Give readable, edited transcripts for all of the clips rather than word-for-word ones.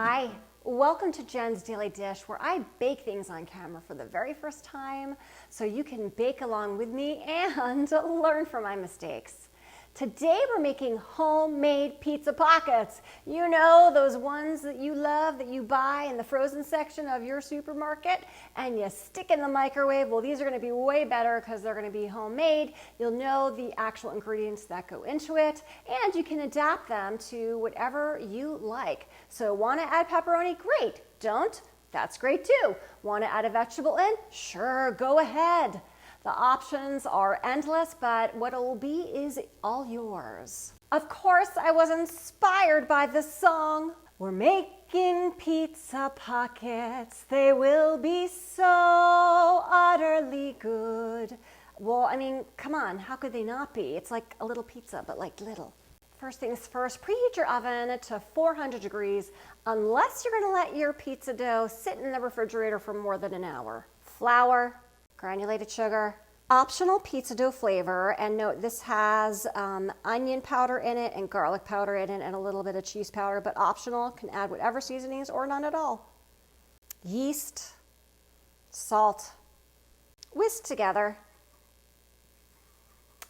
Hi, welcome to Jen's Daily Dish, where I bake things on camera for the very first time so you can bake along with me and learn from my mistakes. Today we're making homemade pizza pockets. You know, those ones that you love that you buy in the frozen section of your supermarket and you stick in the microwave. Well, these are going to be way better because they're going to be homemade. You'll know the actual ingredients that go into it, and you can adapt them to whatever you like. So want to add pepperoni? Great. Don't? That's great too. Want to add a vegetable in? Sure, go ahead. The options are endless, but what it will be is all yours. Of course, I was inspired by this song. We're making pizza pockets. They will be so utterly good. Well, I mean, come on, how could they not be? It's like a little pizza, but like little. First things first, preheat your oven to 400 degrees unless you're gonna let your pizza dough sit in the refrigerator for more than an hour. Flour, granulated sugar, optional pizza dough flavor, and note this has onion powder in it and garlic powder in it and a little bit of cheese powder, but optional, can add whatever seasonings or none at all. Yeast, salt, whisk together.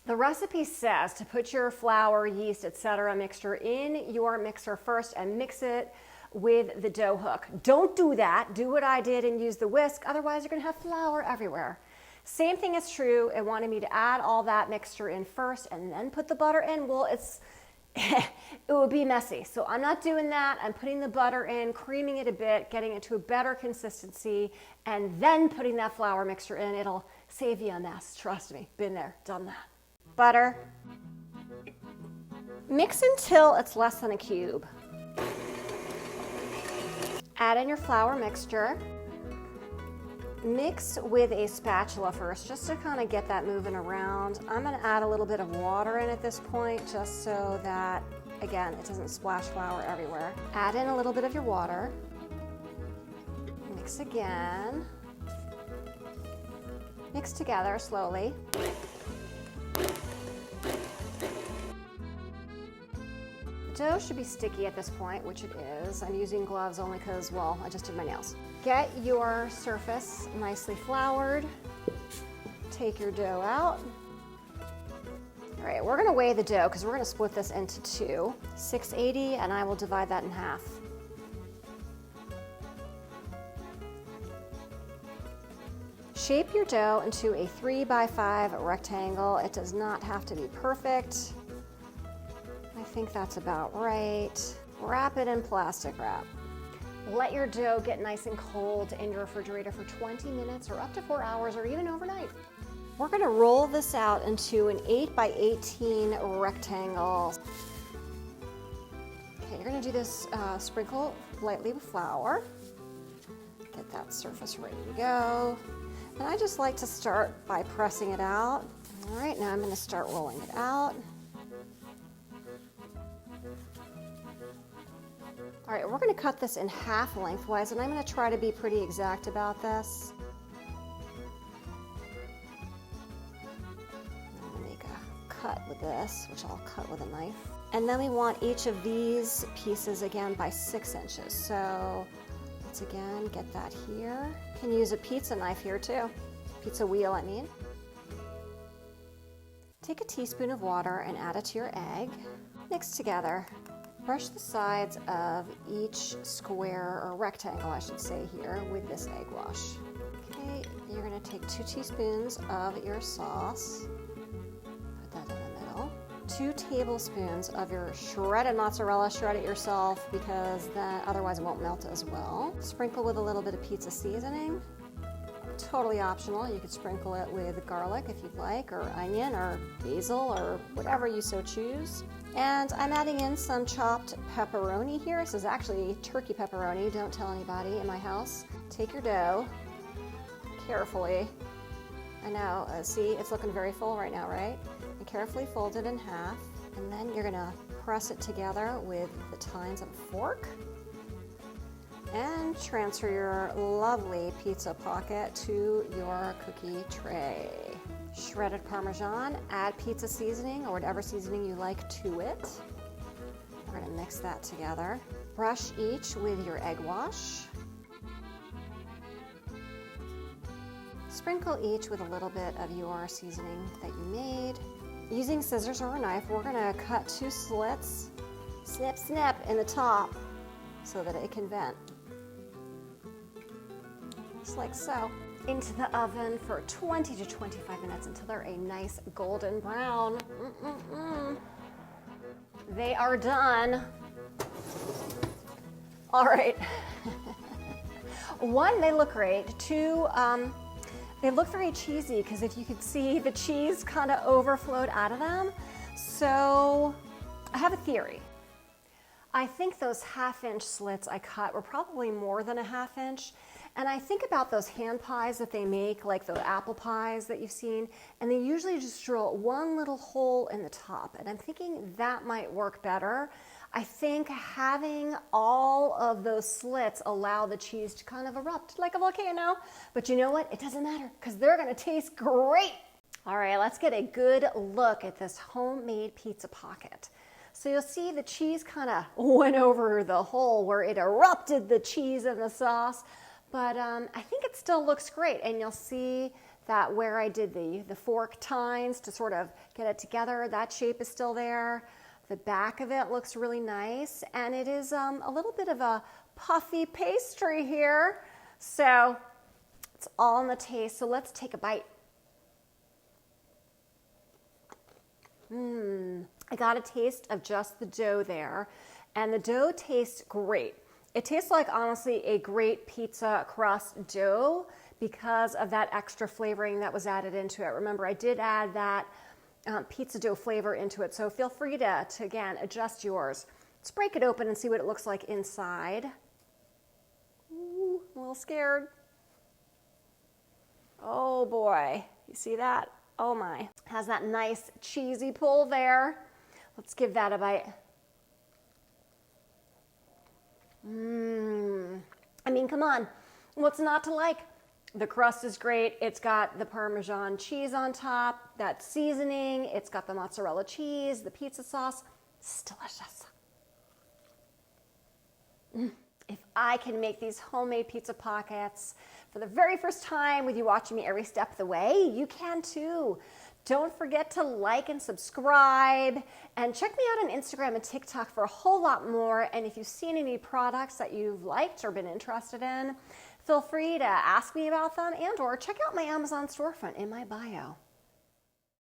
The recipe says to put your flour, yeast, etc. mixture in your mixer first and mix it with the dough hook. Don't do that. Do what I did and use the whisk. Otherwise, you're going to have flour everywhere. Same thing is true. It wanted me to add all that mixture in first and then put the butter in. Well, it would be messy. So I'm not doing that. I'm putting the butter in, creaming it a bit, getting it to a better consistency, and then putting that flour mixture in. It'll save you a mess. Trust me. Been there, done that. Butter. Mix until it's less than a cube. Add in your flour mixture. Mix with a spatula first, just to kind of get that moving around. I'm going to add a little bit of water in at this point, just so that, again, it doesn't splash flour everywhere. Add in a little bit of your water. Mix again. Mix together slowly. Dough should be sticky at this point, which it is. I'm using gloves only because, well, I just did my nails. Get your surface nicely floured. Take your dough out. All right, we're gonna weigh the dough because we're gonna split this into two. 680, and I will divide that in half. Shape your dough into a 3x5 rectangle. It does not have to be perfect. I think that's about right. Wrap it in plastic wrap. Let your dough get nice and cold in your refrigerator for 20 minutes or up to 4 hours or even overnight. We're gonna roll this out into an 8x18 rectangle. Okay, you're gonna do this, sprinkle lightly with flour. Get that surface ready to go. And I just like to start by pressing it out. All right, now I'm gonna start rolling it out. All right, we're going to cut this in half lengthwise, and I'm going to try to be pretty exact about this. I'm going to make a cut with this, which I'll cut with a knife. And then we want each of these pieces again by 6 inches. So let's again get that here. You can use a pizza knife here too. Pizza wheel, I mean. Take a teaspoon of water and add it to your egg. Mix together. Brush the sides of each square, or rectangle I should say here, with this egg wash. Okay, you're going to take 2 teaspoons of your sauce, put that in the middle. 2 tablespoons of your shredded mozzarella, shred it yourself because then otherwise it won't melt as well. Sprinkle with a little bit of pizza seasoning. Totally optional. You could sprinkle it with garlic if you'd like, or onion, or basil, or whatever you so choose. And I'm adding in some chopped pepperoni here. This is actually turkey pepperoni. Don't tell anybody in my house. Take your dough carefully. I know, see, it's looking very full right now, right? And carefully fold it in half. And then you're gonna press it together with the tines of a fork. And transfer your lovely pizza pocket to your cookie tray. Shredded Parmesan, add pizza seasoning or whatever seasoning you like to it. We're gonna mix that together. brush each with your egg wash. Sprinkle each with a little bit of your seasoning that you made. Using scissors or a knife, we're gonna cut 2 slits, snip, snip, in the top so that it can vent. Just like so. Into the oven for 20 to 25 minutes until they're a nice golden brown. They are done. All right. 1, they look great. 2, they look very cheesy because if you could see, the cheese kind of overflowed out of them. So I have a theory. I think those 1/2 inch slits I cut were probably more than a 1/2 inch. And I think about those hand pies that they make, like the apple pies that you've seen, and they usually just drill 1 little hole in the top. And I'm thinking that might work better. I think having all of those slits allow the cheese to kind of erupt like a volcano. But you know what? It doesn't matter because they're gonna taste great. All right, let's get a good look at this homemade pizza pocket. So you'll see the cheese kind of went over the hole where it erupted the cheese and the sauce. But I think it still looks great. And you'll see that where I did the fork tines to sort of get it together, that shape is still there. The back of it looks really nice. And it is a little bit of a puffy pastry here. So it's all in the taste. So let's take a bite. I got a taste of just the dough there. And the dough tastes great. It tastes like, honestly, a great pizza crust dough because of that extra flavoring that was added into it. Remember, I did add that pizza dough flavor into it, so feel free to again, adjust yours. Let's break it open and see what it looks like inside. Ooh, I'm a little scared. Oh boy, you see that? Oh my. Has that nice cheesy pull there. Let's give that a bite. I mean, come on, what's not to like? The crust is great. It's got the Parmesan cheese on top, that seasoning. It's got the mozzarella cheese, the pizza sauce. It's delicious. If I can make these homemade pizza pockets for the very first time with you watching me every step of the way, you can too. Don't forget to like and subscribe, and check me out on Instagram and TikTok for a whole lot more. And if you've seen any products that you've liked or been interested in, feel free to ask me about them and or check out my Amazon storefront in my bio.